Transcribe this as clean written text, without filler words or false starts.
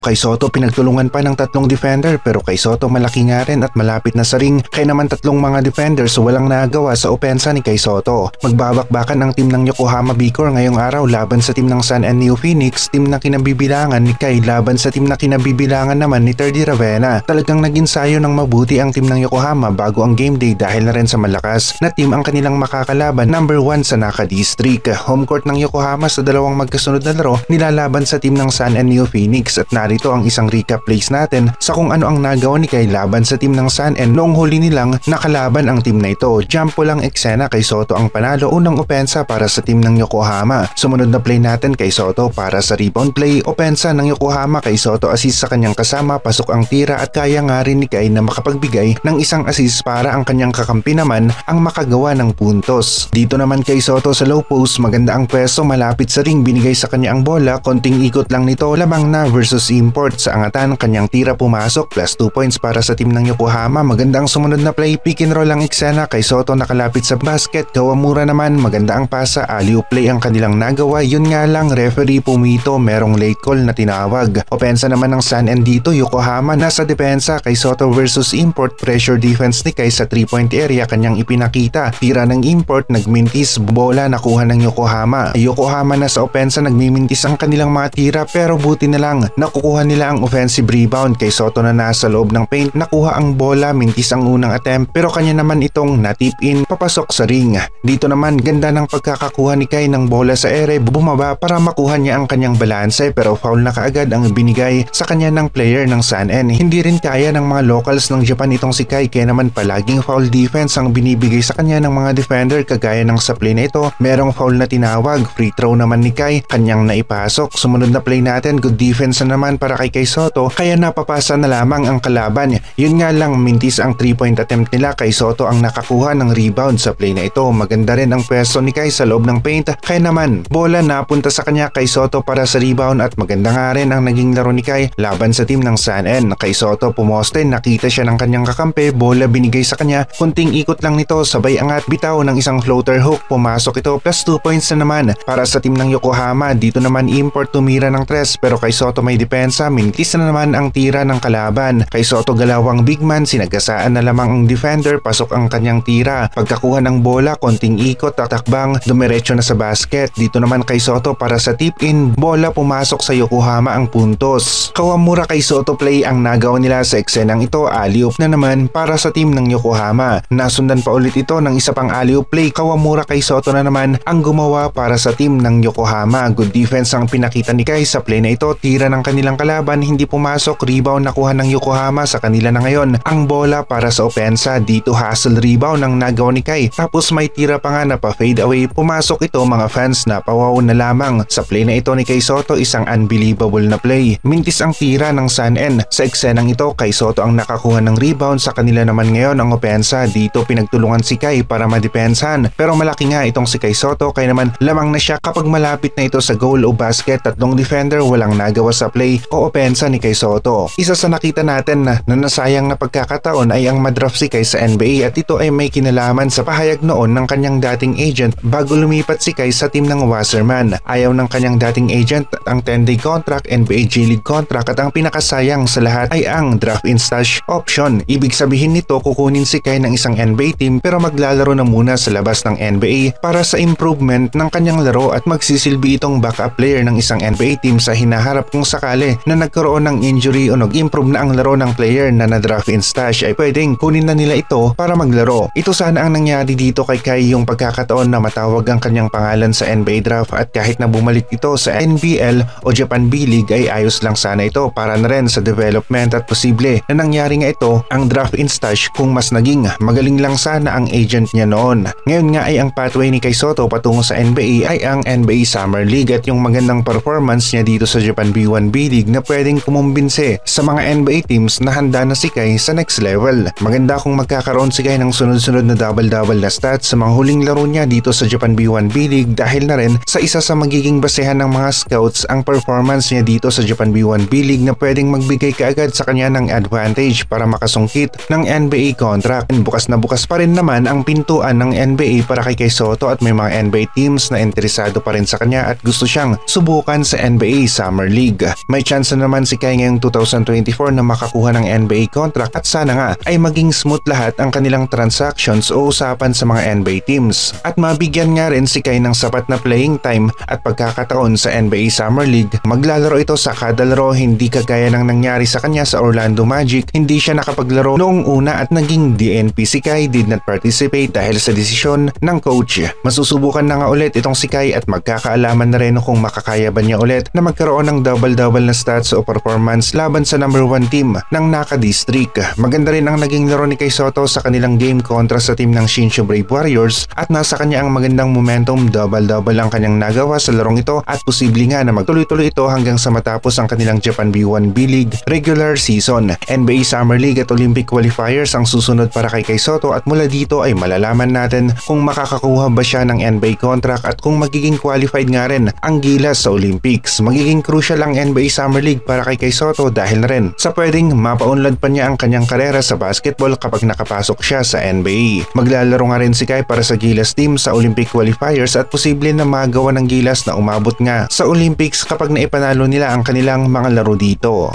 Kay Soto pinagtulungan pa ng tatlong defender pero kay Soto malaki nga rin at malapit na sa ring kaya naman tatlong mga defenders walang nagawa sa opensa ni kay Soto. Magbabakbakan ang team ng Yokohama Bicor ngayong araw laban sa team ng Sun and Neo Phoenix, team na kinabibilangan ni Kai laban sa team na kinabibilangan naman ni Terdy Ravenna. Talagang nag-insayo ng mabuti ang team ng Yokohama bago ang game day dahil na rin sa malakas na team ang kanilang makakalaban, number 1 sa Naka District. Home court ng Yokohama sa dalawang magkasunod na laro nilalaban sa team ng Sun and Neo Phoenix at narito ang isang recap plays natin sa kung ano ang nagawa ni Kai laban sa team ng Sun and noong huli nilang nakalaban ang team na ito. Jump lang eksena kay Soto ang panalo, unang opensa para sa team ng Yokohama. Sumunod na play natin kay Soto para sa rebound play, opensa ng Yokohama kay Soto assist sa kanyang kasama, pasok ang tira at kaya nga rin ni Kai na makapagbigay ng isang assist para ang kanyang kakampi naman ang makagawa ng puntos. Dito naman kay Soto sa low post, maganda ang pwesto malapit sa ring, binigay sa kanya ang bola, konting ikot lang nito, lamang na versus import sa angatan, kanyang tira pumasok, plus 2 points para sa team ng Yokohama. Maganda ang sumunod na play, pick and roll ang eksena kay Soto nakalapit sa basket, Kawamura naman maganda ang pasa, alley-oop play ang kanilang nagawa, yun nga lang referee pumito, merong late call na tinawag. Opensa naman ng Sun and dito Yokohama nasa depensa kay Soto versus import, pressure defense ni Kai sa 3-point area kanyang ipinakita, tira ng import, nagmintis, bola nakuha ng Yokohama. Yokohama na sa opensa, nagmimintis ang kanilang mga tira pero buti na lang nakukuha nila ang offensive rebound. Kay Soto na nasa loob ng paint, nakuha ang bola, mintis ang unang attempt pero kanya naman itong natip in papasok sa ring. Dito naman ganda ng pagkakakuha ni Kai ng bola sa ere, bumaba para makuha niya ang kanyang balanse pero foul na kaagad ang binigay sa kanya ng player ng Sun N. Hindi rin kaya ng mga locals ng Japan itong si Kai kaya naman palaging foul defense ang binibigay sa kanya ng mga defender, kagaya ng sa play na ito merong foul na tinawag, free throw naman ni Kai, kanyang naipasok. Sumunod na play natin, good defense na naman para kay Soto kaya napapasa na lamang ang kalaban. Yun nga lang mintis ang 3-point attempt nila, kay Soto ang nakakuha ng rebound sa play na ito. Maganda rin ang pwesto ni Kai sa loob ng paint kaya naman bola napunta sa kanya kay Soto para sa rebound at maganda nga rin ang naging laro ni Kai laban sa team ng Sun N. Kay Soto pumoste, nakita siya ng kanyang kakampi, bola binigay sa kanya, kunting ikot lang nito, sabay angat bitaw ng isang floater hook, pumasok ito, plus 2 points na naman para sa team ng Yokohama. Dito naman import tumira ng 3 pero kay Soto may depensa, mintis na naman ang tira ng kalaban. Kay Soto galawang big man, sinagasaan na lamang ang defender, pasok ang kanyang tira, pagkakuha ng bola, konting ikot, tatakbang, dumiretso na sa basket. Dito naman kay Soto para sa tip in, bola pumasok sa Yokohama ang puntos. Kawamura kay Soto play ang nagawa nila sa eksenang ito, alley-oop na naman para sa team ng Yokohama. Nasundan pa ulit ito ng isa pang alley-oop play, Kawamura kay Soto na naman ang gumawa para sa team ng Yokohama. Good defense ang pinakita ni Kai sa play na ito, tira ng kanilang kalaban, hindi pumasok, rebound nakuha ng Yokohama, sa kanila na ngayon ang bola para sa opensa. Dito hustle rebound ang nagawa ni Kai, tapos may tira pa nga na pa fade away, pumasok ito, mga fans na pawaw na lamang. Sa play na ito ni Kay Soto, isang unbelievable na play, mintis ang tira ng Sun N. Sa eksenang ito, Kay Soto ang nakakuha ng rebound, sa kanila naman ngayon ang opensa. Dito pinagtulungan si Kai para madepensahan pero malaki nga itong si Kay Soto kaya naman lamang na siya kapag malapit na ito sa goal o basket. Tatlong defender walang nagawa sa play o opensa ni Kay Soto. Isa sa nakita natin na nasayang na pagkakataon ay ang madraft si Kai sa NBA at ito ay may kinalaman sa pahayag noon ng kanyang dating agent bago lumipat si Kai sa team ng Wasserman. Ayaw ng kanyang dating agent ang 10-day contract, NBA G League contract at ang pinakasayang sa lahat ay ang draft in stash option. Ibig sabihin nito kukunin si Kai ng isang NBA team pero maglalaro na muna sa labas ng NBA para sa improvement ng kanyang laro at magsisilbi itong backup player ng isang NBA team sa hinaharap kung sakali na nagkaroon ng injury o nag-improve na ang laro ng player na na-draft in stash ay pwedeng kunin na nila ito para maglaro. Ito sana ang nangyari dito kay Kai, yung pagkakataon na matawag ang kanyang pangalan sa NBA draft at kahit na bumalik ito sa NBL o Japan B-League ay ayos lang sana ito para na rin sa development at posible na nangyari nga ito ang draft in stash kung mas naging magaling lang sana ang agent niya noon. Ngayon nga ay ang pathway ni Kai Soto patungo sa NBA ay ang NBA Summer League at yung magandang performance niya dito sa Japan B1 B-League na pwedeng kumumbinse sa mga NBA teams na handa na si Kai sa next level. Maganda kung magkakaroon si Kai ng sunod-sunod na double-double na stats sa mga huling laro niya dito sa Japan B1 B-League dahil na rin sa isa sa magiging basehan ng mga scouts ang performance niya dito sa Japan B1 B-League na pwedeng magbigay kaagad sa kanya ng advantage para makasungkit ng NBA contract. Bukas na bukas pa rin naman ang pintuan ng NBA para kay Kai Soto at may mga NBA teams na interesado pa rin sa kanya at gusto siyang subukan sa NBA Summer League. May chance na naman si Kai ngayong 2024 na makakuha ng NBA contract at sana nga ay maging smooth lahat ang kanilang transactions o usapan sa mga NBA teams. At mabigyan nga rin si Kai ng sapat na playing time at pagkakataon sa NBA Summer League. Maglalaro ito sa kada laro, hindi kagaya ng nangyari sa kanya sa Orlando Magic. Hindi siya nakapaglaro noong una at naging DNP. Si Kai did not participate dahil sa desisyon ng coach. Masusubukan na nga ulit itong si Kai at magkakaalaman na rin kung makakaya ba niya ulit na magkaroon ng double-double na stats o performance laban sa number 1 team ng Naka District. Maganda rin ang naging laro ni Kai Sotto sa kanilang game kontra sa team ng Shinshu Brave Warriors at nasa kanya ang magandang momentum. Double-double ang kanyang nagawa sa larong ito at posible nga na magtuloy-tuloy ito hanggang sa matapos ang kanilang Japan B1 B-League regular season. NBA Summer League at Olympic qualifiers ang susunod para kay Kai Sotto at mula dito ay malalaman natin kung makakakuha ba siya ng NBA contract at kung magiging qualified nga rin ang Gilas sa Olympics. Magiging crucial ang NBA Summer League para kay Kai Sotto dahil na rin sa pwedeng mapaunlad pa niya ang kanyang karera sa basketball kapag nakapasok siya sa NBA. Maglalaro nga rin si Kai para sa Gilas team sa Olympic qualifiers at posible na magawa ng Gilas na umabot nga sa Olympics kapag naipanalo nila ang kanilang mga laro dito.